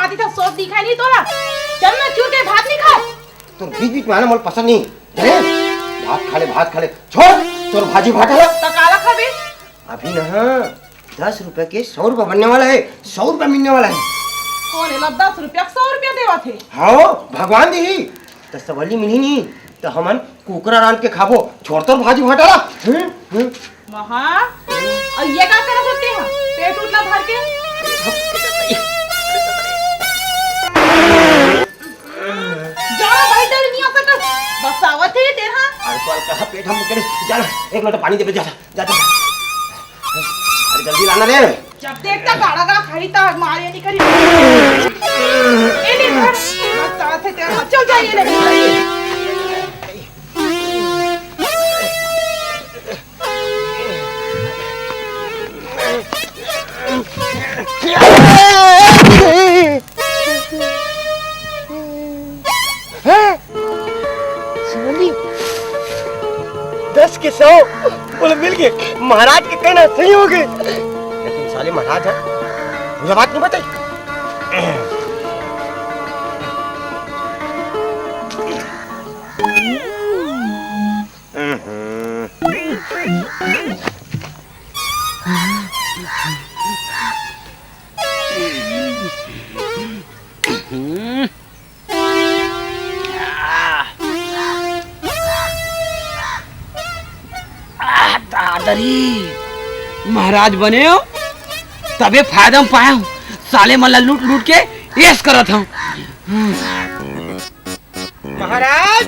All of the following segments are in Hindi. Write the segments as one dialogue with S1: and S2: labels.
S1: आती था सोच दिखाई नहीं तोरा। चल ना चूर के भात नहीं खा।
S2: तो बीच में आना मोल पसंद नहीं जाने। भात खा ले छोड़ तोर भाजी भाटा
S1: तो काला खाबे।
S2: अभी ना 10 रुपए के 100 रुपए बनने वाला है। 100 रुपए मिलने वाला है।
S1: कौन है 10 रुपया 100 रुपया देवा थे।
S2: हाँ भगवान दी तो सवाली मिली नहीं तो हमन कुकरा रान के खाबो छोड़ तोर भाजी भाटा
S1: महा और ये क्या कर सकते हैं पेट उठला भर के। जाना भाई तेरे नहीं आ सकता बस आवत है तेरा।
S2: अरे कल कहा पेट हम करे जा एक लोटा पानी दे जा जा जा अरे जल्दी लाना रे।
S1: जब देखता गाड़ा गाड़ा खड़ी ता मारे नहीं करी ए नहीं भर बस चाहते तेरा चल जाइए ले।
S2: सोनी 10 के 100 बोले मिल गए। महाराज के कहना सही हो गए लेकिन साले महाराज है मुझे बात नहीं बताई।
S3: महाराज बने हो तबे फायदा में पाया हूँ। साले मला लूट लूट के ऐश करत हूँ।
S2: महाराज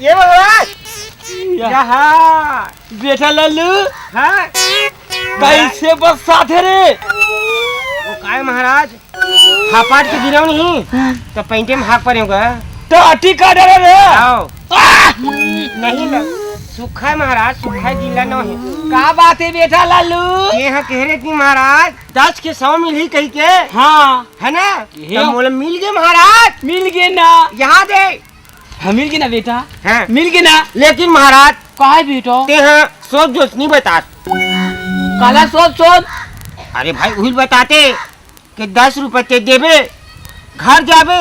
S2: ये महाराज
S3: यहाँ बेटा लल्लू
S2: हाँ
S3: कैसे बस साथे रे।
S2: वो काय महाराज हापाट के गिराव नहीं तो पैंटे में हाक पड़े होगा
S3: तो अटी का डर रे।
S2: आओ नहीं ना सूखा है महाराज सूखा गीला न है।
S3: का बात है बेटा लल्लू।
S2: ये हाँ कह रहे थी महाराज 10 के 100 मिल ही कही के
S3: हाँ
S2: है ना तो मोल मिल गए महाराज।
S3: मिल गए ना
S2: यहाँ दे
S3: हाँ मिल गए ना बेटा
S2: हाँ
S3: मिल गए ना।
S2: लेकिन महाराज
S3: कहा बेटा
S2: ते हाँ सोच जोश नहीं बता
S3: काला सोच सोच।
S2: अरे भाई वही बताते कि 10 रुपए ते देवे घर जावे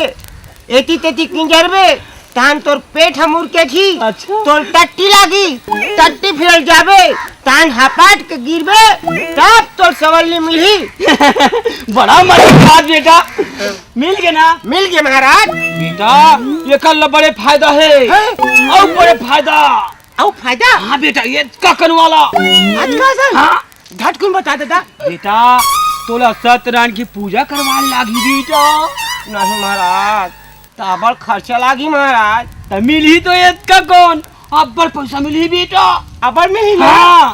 S2: एती तेती किंजरवे तान तोर पेट हम उड़ के थी।
S3: अच्छा
S2: तोर टट्टी लागी टट्टी फिरल जावे तान हपाट के गिरवे तब तोर सवाली मिली।
S3: बड़ा मजेदार बेटा मिल गए ना।
S2: मिल गए महाराज।
S3: बेटा ये कल बड़े फायदा है और बड़े फायदा
S2: और फायदा।
S3: हाँ बेटा ये ककन वाला
S2: आज का सर
S3: हाँ
S2: झटकुन बता देता
S3: बेटा तोला सत्यनारायण की पूजा करवा लागी बेटा।
S2: नहीं महाराज ताबड़ खर्चा लागी महाराज।
S3: तो मिल ही तो ये कौन अब बड़ पैसा मिली बेटा।
S2: अबर में ही
S3: हाँ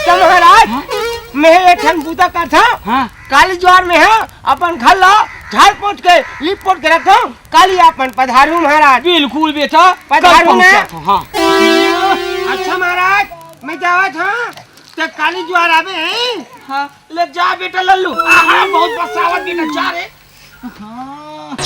S2: तो महाराज मैं एक ठन बूता का था
S3: हाँ
S2: काली ज्वार में है अपन घर ला झाड़ पोछ के लिप पोछ के रखता हूँ काली अपन पधारू महाराज।
S3: बिल्कुल बेटा
S2: पधारू ना।
S3: हाँ
S2: अच्छा महाराज मैं जावा था तो काली ज्वार आवे हैं।
S3: हाँ ले जा बेटा लल्लू। बहुत बसावत बेटा जा रे। हाँ